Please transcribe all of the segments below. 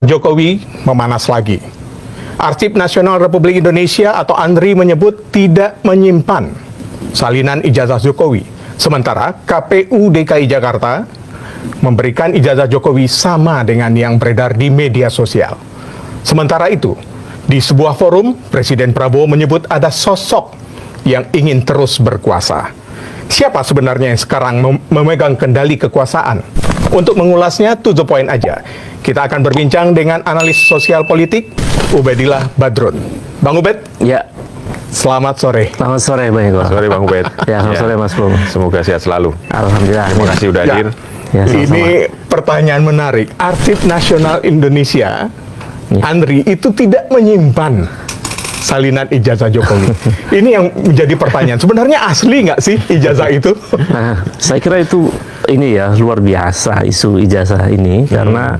Jokowi memanas lagi. Arsip Nasional Republik Indonesia atau ANRI menyebut tidak menyimpan salinan ijazah Jokowi. Sementara KPU DKI Jakarta memberikan ijazah Jokowi sama dengan yang beredar di media sosial. Sementara itu, di sebuah forum, Presiden Prabowo menyebut ada sosok yang ingin terus berkuasa. Siapa sebenarnya yang sekarang memegang kendali kekuasaan? Untuk mengulasnya, to the point aja. Kita akan berbincang dengan analis sosial politik, Ubedillah Badrun. Bang Ubed? Ya. Selamat sore. Selamat sore, Bang Eko. Selamat sore, Bang Ubed. Ya, selamat sore, Mas Bung. Semoga sehat selalu. Alhamdulillah. Terima kasih udah hadir. Ya, sama-sama. Ini pertanyaan menarik. Arsip Nasional Indonesia, ANRI, itu tidak menyimpan salinan ijazah Jokowi. Ini yang menjadi pertanyaan. Sebenarnya asli nggak sih ijazah itu? Nah, saya kira itu ini ya luar biasa isu ijazah ini karena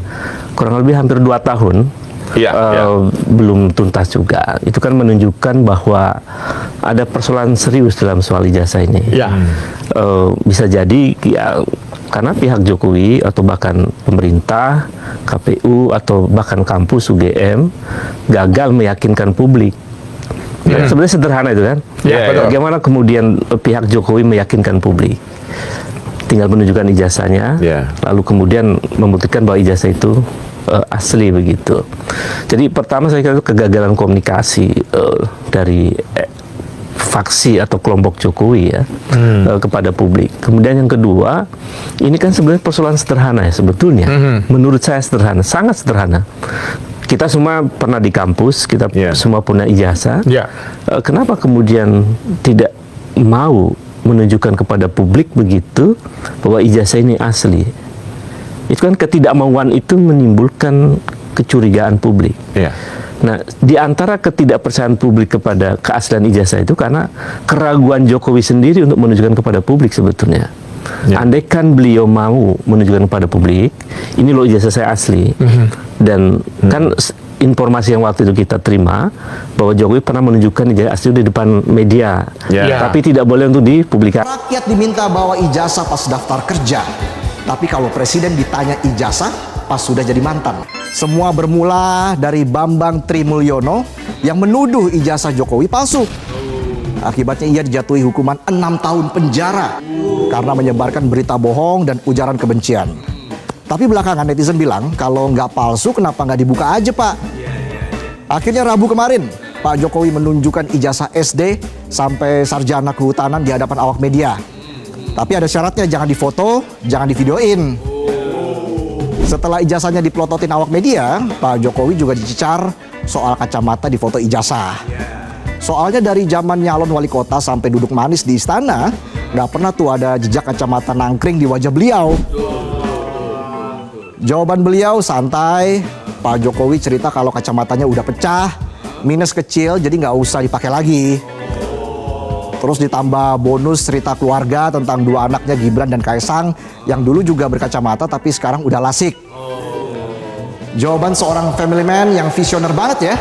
kurang lebih hampir 2 tahun belum tuntas juga. Itu kan menunjukkan bahwa ada persoalan serius dalam soal ijazah ini. Ya. Bisa jadi ya, karena pihak Jokowi atau bahkan pemerintah, KPU atau bahkan kampus UGM gagal meyakinkan publik. Sebenarnya sederhana itu kan. Bagaimana kemudian pihak Jokowi meyakinkan publik? Tinggal menunjukkan ijazahnya, lalu kemudian membuktikan bahwa ijazah itu asli begitu. Jadi pertama saya kira itu kegagalan komunikasi dari faksi atau kelompok Jokowi ya kepada publik. Kemudian yang kedua, ini kan sebenarnya persoalan sederhana ya sebetulnya. Menurut saya sederhana, sangat sederhana. Kita semua pernah di kampus, kita semua punya ijazah. Kenapa kemudian tidak mau menunjukkan kepada publik begitu bahwa ijazah ini asli? Itu kan ketidakmauan itu menimbulkan kecurigaan publik. Nah, di antara ketidakpercayaan publik kepada keaslian ijazah itu karena keraguan Jokowi sendiri untuk menunjukkan kepada publik sebetulnya. Andaikan beliau mau menunjukkan kepada publik, ini loh ijazah saya asli. Dan kan informasi yang waktu itu kita terima bahwa Jokowi pernah menunjukkan ijazah asli di depan media, tapi tidak boleh untuk dipublikasikan. Rakyat diminta bawa ijazah pas daftar kerja, tapi kalau presiden ditanya ijazah pas sudah jadi mantan. Semua bermula dari Bambang Trimulyono yang menuduh ijazah Jokowi palsu. Akibatnya ia dijatuhi hukuman 6 tahun penjara karena menyebarkan berita bohong dan ujaran kebencian. Tapi belakangan netizen bilang kalau nggak palsu kenapa nggak dibuka aja Pak. Akhirnya Rabu kemarin Pak Jokowi menunjukkan ijazah SD sampai sarjana kehutanan di hadapan awak media. Tapi ada syaratnya, jangan difoto, jangan divideoin. Setelah ijazahnya dipelototin awak media, Pak Jokowi juga dicecar soal kacamata di foto ijazah. Soalnya dari zaman nyalon wali kota sampai duduk manis di istana, nggak pernah tuh ada jejak kacamata nangkring di wajah beliau. Jawaban beliau santai. Pak Jokowi cerita kalau kacamatanya udah pecah, minus kecil, jadi nggak usah dipakai lagi. Terus ditambah bonus cerita keluarga tentang 2 anaknya Gibran dan Kaisang yang dulu juga berkacamata tapi sekarang udah lasik. Jawaban seorang family man yang visioner banget ya.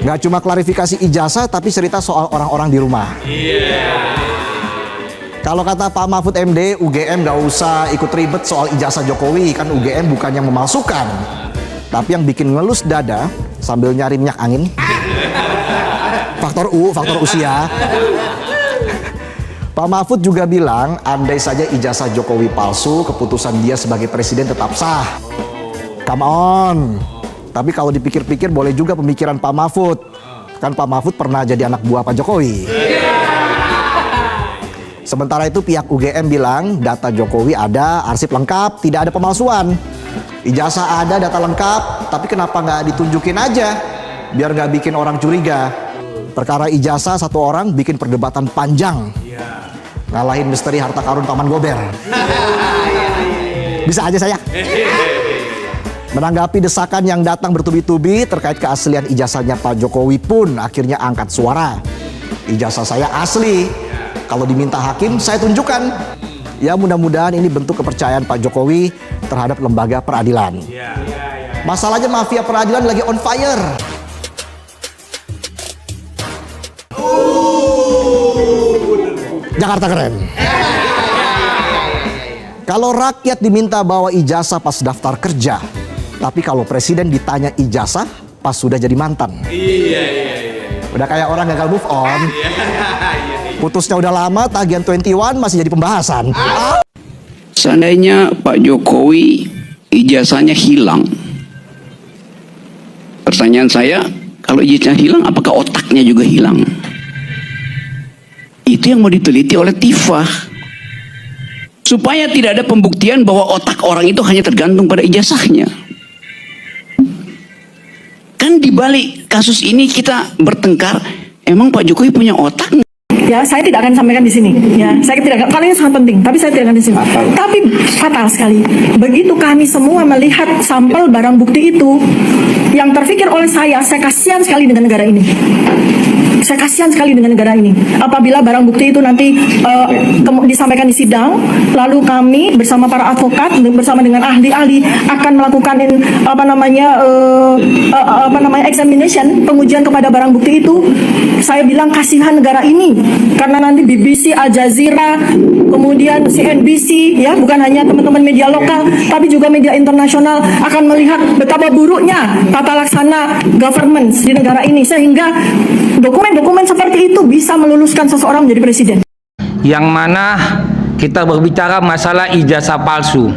Nggak cuma klarifikasi ijazah tapi cerita soal orang-orang di rumah. Kalau kata Pak Mahfud MD, UGM nggak usah ikut ribet soal ijazah Jokowi, kan UGM bukan yang memalsukan, tapi yang bikin ngelus dada sambil nyari minyak angin. Faktor usia. Pak Mahfud juga bilang, andai saja ijazah Jokowi palsu, keputusan dia sebagai presiden tetap sah. Come on. Tapi kalau dipikir-pikir boleh juga pemikiran Pak Mahfud. Kan Pak Mahfud pernah jadi anak buah Pak Jokowi. Sementara itu pihak UGM bilang data Jokowi ada, arsip lengkap, tidak ada pemalsuan. Ijazah ada, data lengkap, tapi kenapa nggak ditunjukin aja? Biar nggak bikin orang curiga. Perkara ijazah satu orang bikin perdebatan panjang. Ngalahin misteri harta karun Paman Gober. Bisa aja saya. Menanggapi desakan yang datang bertubi-tubi terkait keaslian ijazahnya Pak Jokowi pun akhirnya angkat suara. Ijazah saya asli. Kalau diminta hakim, saya tunjukkan. Ya mudah-mudahan ini bentuk kepercayaan Pak Jokowi terhadap lembaga peradilan. Masalahnya mafia peradilan lagi on fire. Jakarta keren. Kalau rakyat diminta bawa ijazah pas daftar kerja, Tapi kalau presiden ditanya ijazah pas sudah jadi mantan. Iya. Udah kayak orang gagal move on. Putusnya udah lama, tagihan 21 masih jadi pembahasan. Seandainya Pak Jokowi ijazahnya hilang. Pertanyaan saya, kalau ijazahnya hilang, apakah otaknya juga hilang? Itu yang mau diteliti oleh TIFA. Supaya tidak ada pembuktian bahwa otak orang itu hanya tergantung pada ijazahnya. Kan di balik kasus ini kita bertengkar, emang Pak Jokowi punya otak? Ya, saya tidak akan sampaikan di sini. Ya, saya tidak akan. Kalau ini sangat penting, tapi saya tidak akan di sini. Tapi fatal sekali. Begitu kami semua melihat sampel barang bukti itu, yang terpikir oleh saya kasihan sekali dengan negara ini. Saya kasihan sekali dengan negara ini. Apabila barang bukti itu nanti disampaikan di sidang, lalu kami bersama para advokat, bersama dengan ahli-ahli akan melakukan examination, pengujian kepada barang bukti itu. Saya bilang kasihan negara ini, karena nanti BBC, Al Jazeera, kemudian CNBC, ya bukan hanya teman-teman media lokal, tapi juga media internasional akan melihat betapa buruknya tata laksana governance di negara ini, sehingga dokumen seperti itu bisa meluluskan seseorang menjadi presiden. Yang mana kita berbicara masalah ijazah palsu.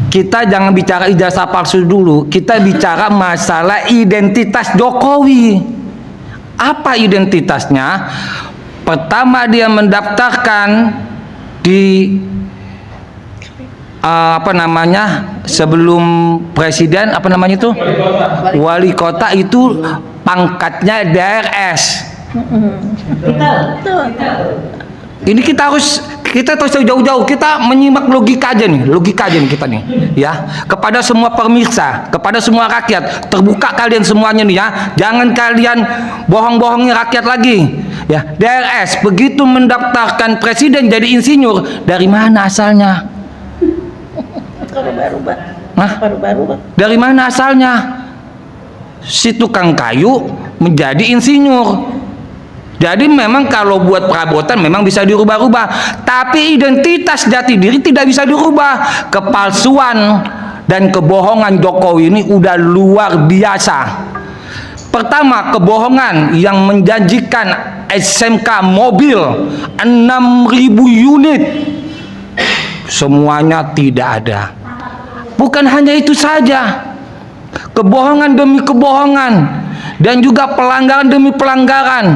Kita jangan bicara ijazah palsu dulu, kita bicara masalah identitas Jokowi. Apa identitasnya? Pertama, dia mendaftarkan di sebelum presiden, wali kota itu pangkatnya DRS. Ini kita terus jauh-jauh, kita menyimak logika aja nih kita nih, ya, kepada semua pemirsa, kepada semua rakyat, terbuka kalian semuanya nih, ya, jangan kalian bohong-bohongin rakyat lagi, ya. DRS begitu mendaftarkan presiden jadi insinyur, dari mana asalnya? Dari mana asalnya? Si tukang kayu menjadi insinyur. Jadi memang kalau buat perabotan memang bisa dirubah-rubah, tapi identitas jati diri tidak bisa dirubah. Kepalsuan dan kebohongan Jokowi ini udah luar biasa. Pertama, kebohongan yang menjanjikan SMK mobil 6.000 unit, semuanya tidak ada. Bukan hanya itu saja, kebohongan demi kebohongan, dan juga pelanggaran demi pelanggaran,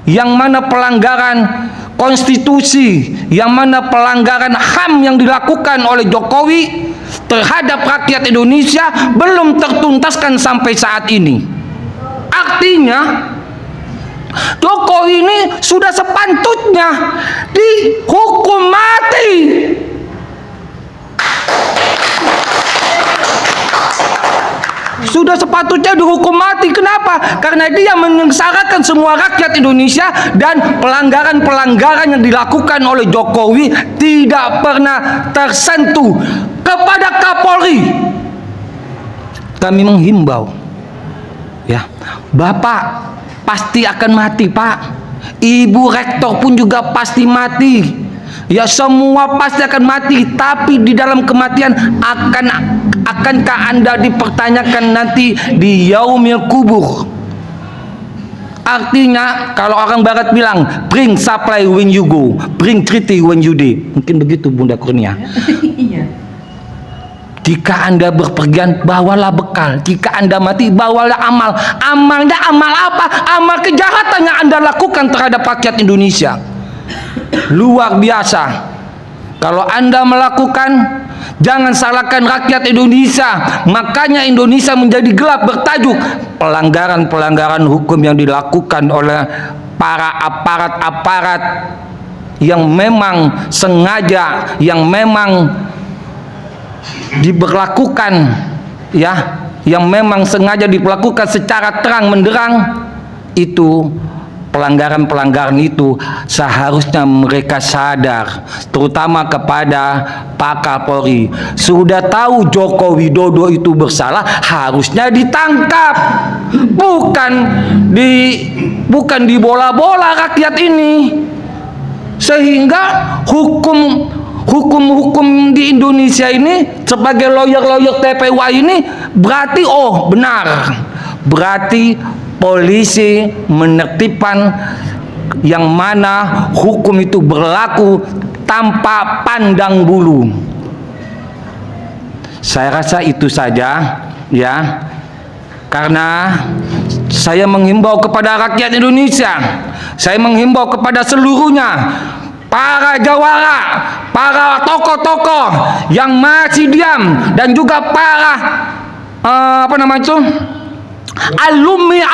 yang mana pelanggaran konstitusi, yang mana pelanggaran HAM yang dilakukan oleh Jokowi terhadap rakyat Indonesia belum tertuntaskan sampai saat ini. Artinya Jokowi ini sudah sepantutnya dihukum mati. Sudah sepatutnya dihukum mati. Kenapa? Karena dia menyengsarakan semua rakyat Indonesia, dan pelanggaran-pelanggaran yang dilakukan oleh Jokowi tidak pernah tersentuh. Kepada Kapolri kami menghimbau, ya, Bapak pasti akan mati, Pak. Ibu rektor pun juga pasti mati. Ya, semua pasti akan mati, tapi di dalam kematian akankah Anda dipertanyakan nanti di yaumil kubur? Artinya kalau orang barat bilang bring supply when you go, bring treaty when you die. Mungkin begitu Bunda Kurnia. Jika Anda berpergian, bawalah bekal. Jika Anda mati, bawalah amal. Amalnya amal apa? Amal kejahatan yang Anda lakukan terhadap rakyat Indonesia. Luar biasa. Kalau Anda melakukan, jangan salahkan rakyat Indonesia. Makanya Indonesia menjadi gelap, bertajuk pelanggaran-pelanggaran hukum yang dilakukan oleh para aparat-aparat yang memang sengaja, yang memang diberlakukan, ya, yang memang sengaja dilakukan secara terang menderang. Itu pelanggaran-pelanggaran itu seharusnya mereka sadar, terutama kepada Pak Kapolri. Sudah tahu Joko Widodo itu bersalah, harusnya ditangkap, bukan dibola-bola rakyat ini, sehingga hukum hukum-hukum di Indonesia ini sebagai lawyer-lawyer TPWA ini berarti benar. Berarti polisi menertibkan yang mana hukum itu berlaku tanpa pandang bulu. Saya rasa itu saja ya. Karena saya menghimbau kepada rakyat Indonesia, saya menghimbau kepada seluruhnya, para jawara, para tokoh-tokoh yang masih diam, dan juga para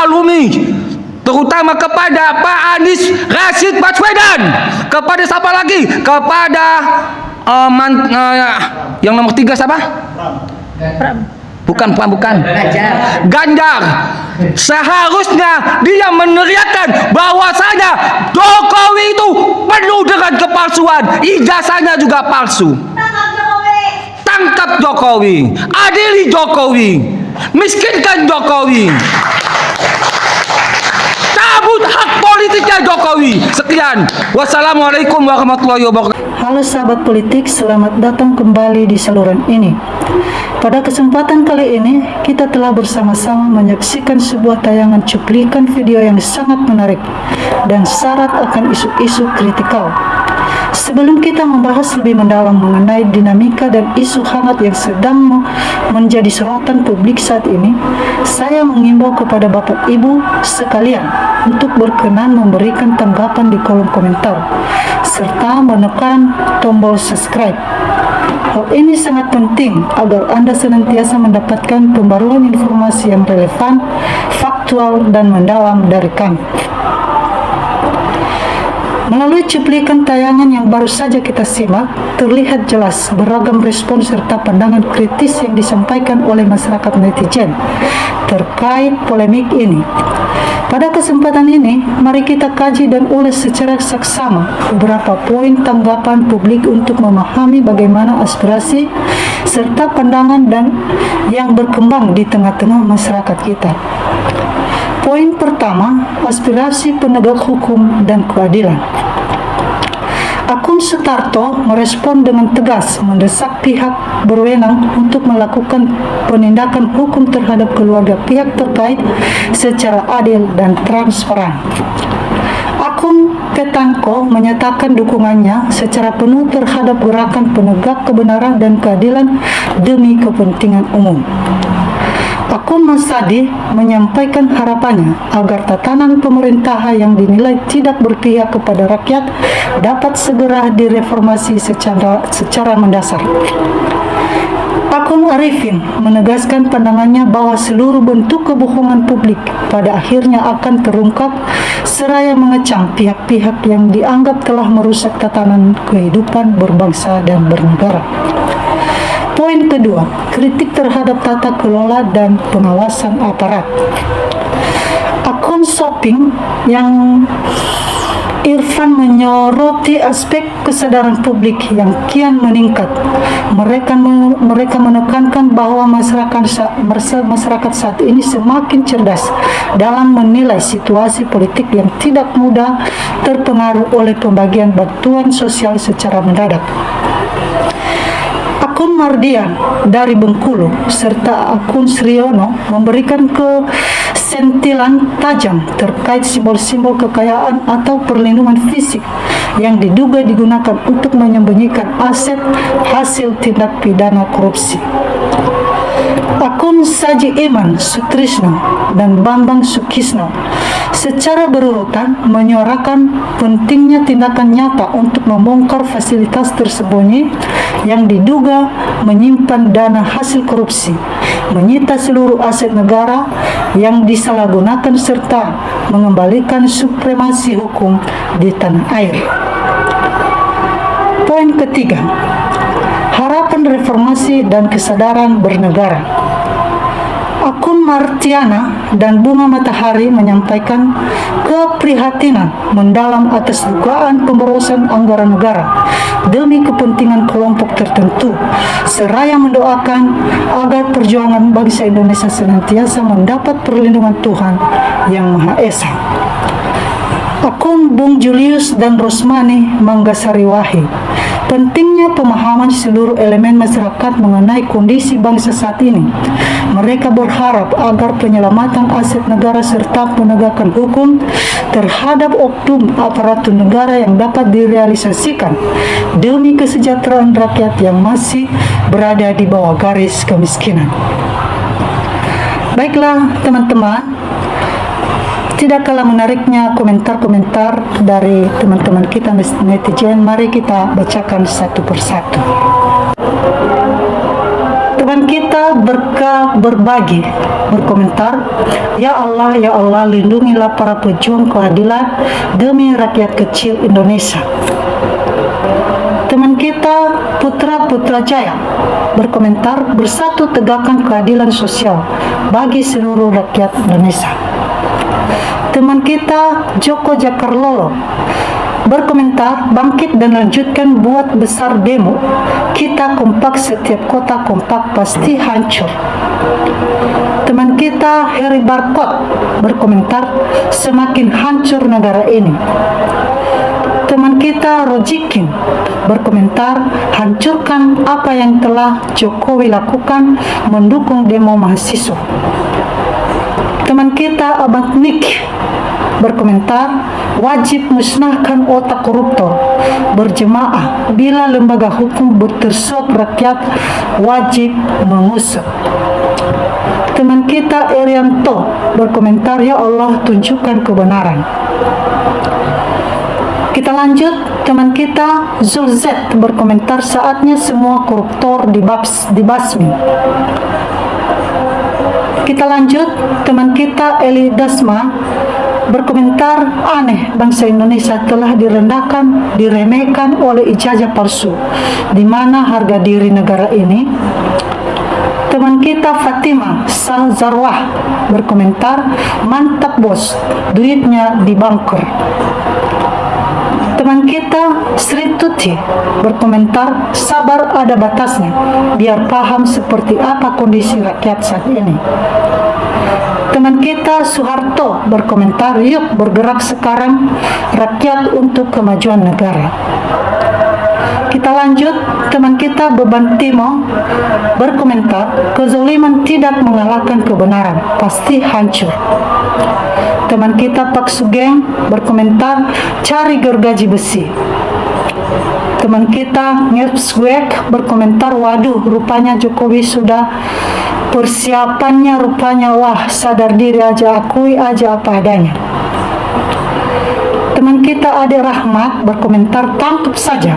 alumni, terutama kepada Pak Anies Rashid Baswedan, kepada siapa lagi? Kepada yang nomor 3 siapa? Bukan. Ganjar. Seharusnya dia meneriakkan bahwasanya Jokowi itu penuh dengan kepalsuan, ijazahnya juga palsu. Tangkap Jokowi, adili Jokowi, miskinkan Jokowi, cabut hak politiknya Jokowi. Sekian. Wassalamualaikum warahmatullahi wabarakatuh. Halo sahabat politik, selamat datang kembali di saluran ini. Pada kesempatan kali ini, kita telah bersama-sama menyaksikan sebuah tayangan cuplikan video yang sangat menarik dan syarat akan isu-isu kritikal. Sebelum kita membahas lebih mendalam mengenai dinamika dan isu hangat yang sedang menjadi sorotan publik saat ini, saya mengimbau kepada Bapak Ibu sekalian untuk berkenan memberikan tanggapan di kolom komentar serta menekan tombol subscribe. Hal ini sangat penting agar Anda senantiasa mendapatkan pembaruan informasi yang relevan, faktual, dan mendalam dari kami. Melalui cuplikan tayangan yang baru saja kita simak, terlihat jelas beragam respon serta pandangan kritis yang disampaikan oleh masyarakat netizen terkait polemik ini. Pada kesempatan ini, mari kita kaji dan ulas secara saksama beberapa poin tanggapan publik untuk memahami bagaimana aspirasi serta pandangan dan yang berkembang di tengah-tengah masyarakat kita. Poin pertama, aspirasi penegak hukum dan keadilan. Akun Sutarto merespon dengan tegas mendesak pihak berwenang untuk melakukan penindakan hukum terhadap keluarga pihak terkait secara adil dan transparan. Akun Petangko menyatakan dukungannya secara penuh terhadap gerakan penegak kebenaran dan keadilan demi kepentingan umum. Akun Masadi menyampaikan harapannya agar tatanan pemerintahan yang dinilai tidak berpihak kepada rakyat dapat segera direformasi secara mendasar. Akun Arifin menegaskan pandangannya bahwa seluruh bentuk kebohongan publik pada akhirnya akan terungkap, seraya mengecam pihak-pihak yang dianggap telah merusak tatanan kehidupan berbangsa dan bernegara. Poin kedua, kritik terhadap tata kelola dan pengawasan aparat. Akun Shopping yang Irfan menyoroti aspek kesadaran publik yang kian meningkat. Mereka menekankan bahwa masyarakat saat ini semakin cerdas dalam menilai situasi politik yang tidak mudah terpengaruh oleh pembagian bantuan sosial secara mendadak. Akun Mardian dari Bengkulu serta akun Sriono memberikan kesentilan tajam terkait simbol-simbol kekayaan atau perlindungan fisik yang diduga digunakan untuk menyembunyikan aset hasil tindak pidana korupsi. Akun Saji Iman Sutrisno dan Bambang Sukisno secara berurutan menyuarakan pentingnya tindakan nyata untuk membongkar fasilitas tersembunyi yang diduga menyimpan dana hasil korupsi, menyita seluruh aset negara yang disalahgunakan serta mengembalikan supremasi hukum di tanah air. Poin ketiga, harapan reformasi dan kesadaran bernegara. Akun Martiana dan Bunga Matahari menyampaikan keprihatinan mendalam atas dugaan pemborosan anggaran negara demi kepentingan kelompok tertentu, seraya mendoakan agar perjuangan bangsa Indonesia senantiasa mendapat perlindungan Tuhan Yang Maha Esa. Akun Bung Julius dan Rosmani Manggasari Wahid Pentingnya pemahaman seluruh elemen masyarakat mengenai kondisi bangsa saat ini. Mereka berharap agar penyelamatan aset negara serta penegakan hukum terhadap oknum aparatur negara yang dapat direalisasikan demi kesejahteraan rakyat yang masih berada di bawah garis kemiskinan. Baiklah teman-teman, tidak kalah menariknya komentar-komentar dari teman-teman kita netizen. Mari kita bacakan satu persatu. Teman kita berbagi berkomentar, ya Allah, lindungilah para pejuang keadilan demi rakyat kecil Indonesia. Teman kita Putra Jaya berkomentar, bersatu tegakkan keadilan sosial bagi seluruh rakyat Indonesia. Teman kita Joko Jakarlolo berkomentar, bangkit dan lanjutkan buat besar demo. Kita kompak, setiap kota kompak pasti hancur. Teman kita Heri Barkot berkomentar, semakin hancur negara ini. Teman kita Rojikin berkomentar, hancurkan apa yang telah Jokowi lakukan mendukung demo mahasiswa. Teman kita Abang Nick berkomentar, wajib musnahkan otak koruptor berjemaah, bila lembaga hukum bertersuap rakyat wajib mengusut. Teman kita Erianto berkomentar, ya Allah tunjukkan kebenaran. Kita lanjut, teman kita Zulzet berkomentar, saatnya semua koruptor dibasmi. Kita lanjut, teman kita Eli Dasma berkomentar, aneh bangsa Indonesia telah direndahkan, diremehkan oleh ijazah palsu. Di mana harga diri negara ini? Teman kita Fatima Salzarwah berkomentar, mantap bos, duitnya di bunker. Teman kita Sri Tuti berkomentar, sabar ada batasnya, biar paham seperti apa kondisi rakyat saat ini. Teman kita Soeharto berkomentar, yuk bergerak sekarang, rakyat untuk kemajuan negara. Kita lanjut, teman kita Beban Timo berkomentar, kezaliman tidak mengalahkan kebenaran, pasti hancur. Teman kita Pak Sugeng berkomentar, cari gergaji besi. Teman kita Ngepswek berkomentar, waduh rupanya Jokowi sudah persiapannya rupanya, wah sadar diri aja, akui aja apa adanya. Teman kita Ade Rahmat berkomentar, tangkap saja.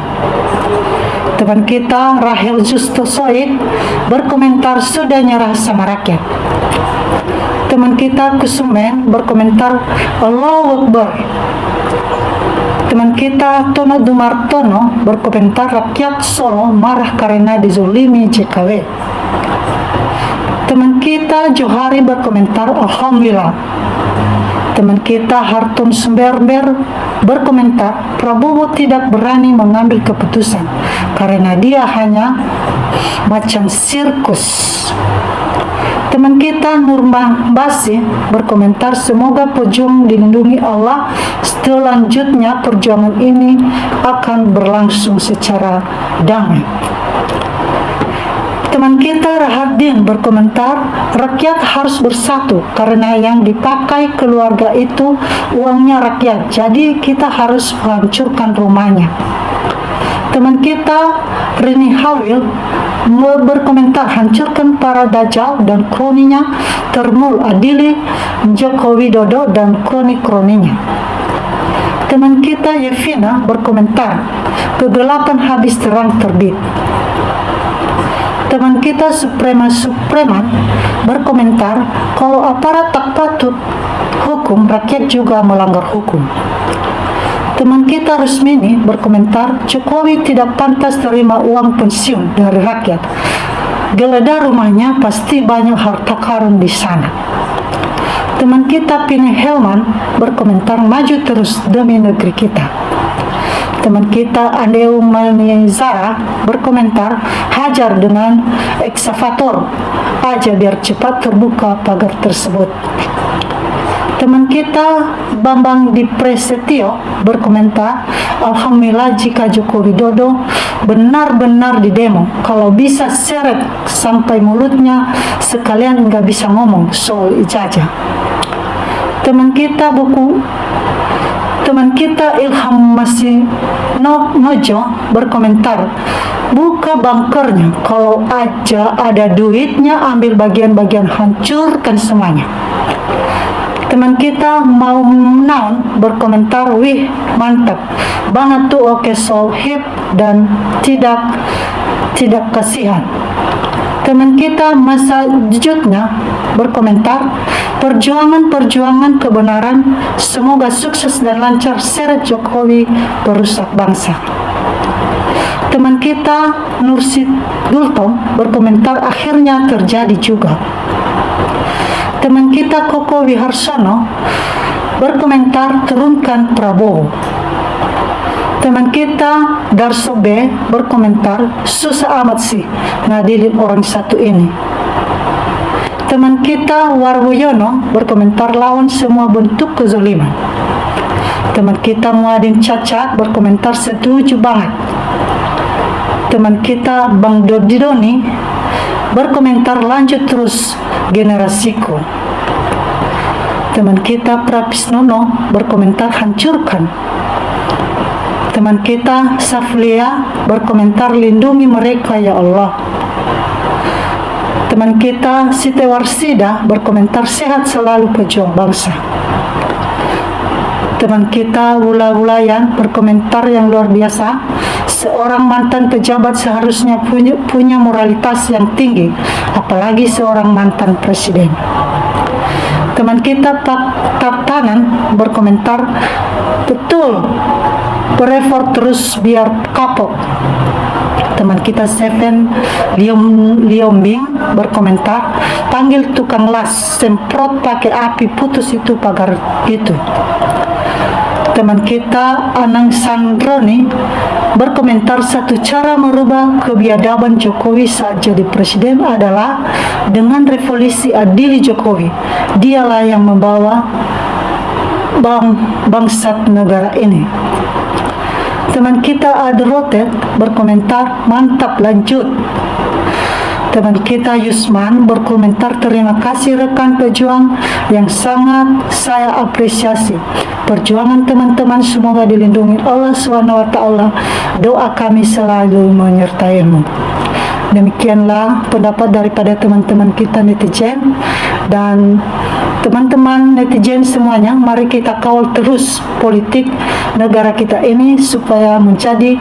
Teman kita Rahel Justo Soid berkomentar, sudah nyerah sama rakyat. Teman kita Kusumen berkomentar, Allahu Akbar. Teman kita Tono Dumartono berkomentar, rakyat Solo marah karena dizolimi JKW. Teman kita Johari berkomentar, alhamdulillah. Teman kita Hartun Sumberber berkomentar, Prabowo tidak berani mengambil keputusan karena dia hanya macam sirkus. Teman kita Nurman Basi berkomentar, semoga pejuang dilindungi Allah, selanjutnya perjuangan ini akan berlangsung secara damai. Teman kita Rahardin berkomentar, rakyat harus bersatu karena yang dipakai keluarga itu uangnya rakyat, jadi kita harus menghancurkan rumahnya. Teman kita Rini Hawil berkomentar, hancurkan para dajjal dan kroninya, termul adili Joko Widodo dan kroni-kroninya. Teman kita Yevina berkomentar, kegelapan habis terang terbit. Teman kita Supreman berkomentar, kalau aparat tak patut hukum, rakyat juga melanggar hukum. Teman kita Rusmini berkomentar, Jokowi tidak pantas terima uang pensiun dari rakyat. Geledah rumahnya pasti banyak harta karun di sana. Teman kita Pini Helman berkomentar, maju terus demi negeri kita. Teman kita Andeu Manizara berkomentar, hajar dengan eksavator aja biar cepat terbuka pagar tersebut. Teman kita Bambang Dipresetio berkomentar, alhamdulillah jika Joko Widodo benar-benar didemo, kalau bisa seret sampai mulutnya sekalian nggak bisa ngomong soal ijazah. Teman kita Ilham masih Nojo berkomentar, buka bunkernya, kalau aja ada duitnya ambil bagian-bagian, hancurkan semuanya. Teman kita Mau Naon berkomentar, wih mantap banget tuh, oke Solhib dan tidak kasihan. Teman kita Masa Jutnya berkomentar, perjuangan kebenaran, semoga sukses dan lancar, seret Jokowi perusak bangsa. Teman kita Nursid Gultom berkomentar, akhirnya terjadi juga. Teman kita Koko Wiharsono berkomentar, turunkan Prabowo. Teman kita Darso B berkomentar, susah amat sih ngadilin orang satu ini. Teman kita Warwoyono berkomentar, lawan semua bentuk kezaliman. Teman kita Muadin Caca berkomentar, setuju banget. Teman kita Bang Dodidoni berkomentar, lanjut terus generasiku. Teman kita Prapisnono berkomentar, hancurkan. Teman kita Saflia berkomentar, lindungi mereka ya Allah. Teman kita Siti Warsida berkomentar, sehat selalu pejuang bangsa. Teman kita Wula Wulayan berkomentar yang luar biasa, seorang mantan pejabat seharusnya punya moralitas yang tinggi, apalagi seorang mantan presiden. Teman kita Pak Tartanan berkomentar, betul, berefort terus biar kapok. Teman kita Seven Liombing berkomentar, panggil tukang las, semprot pakai api, putus itu pagar itu. Teman kita Anang Sandroni berkomentar, satu cara merubah kebiadaban Jokowi saat jadi presiden adalah dengan revolusi adili Jokowi. Dialah yang membawa bangsat negara ini. Teman kita Adrotet berkomentar, mantap, lanjut. Teman kita Yusman berkomentar, terima kasih rekan pejuang yang sangat saya apresiasi. Perjuangan teman-teman semoga dilindungi Allah SWT. Doa kami selalu menyertaimu. Demikianlah pendapat daripada teman-teman kita netizen. Dan teman-teman netizen semuanya, mari kita kawal terus politik negara kita ini supaya menjadi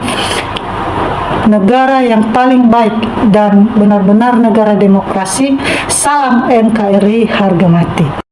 negara yang paling baik dan benar-benar negara demokrasi. Salam NKRI harga mati.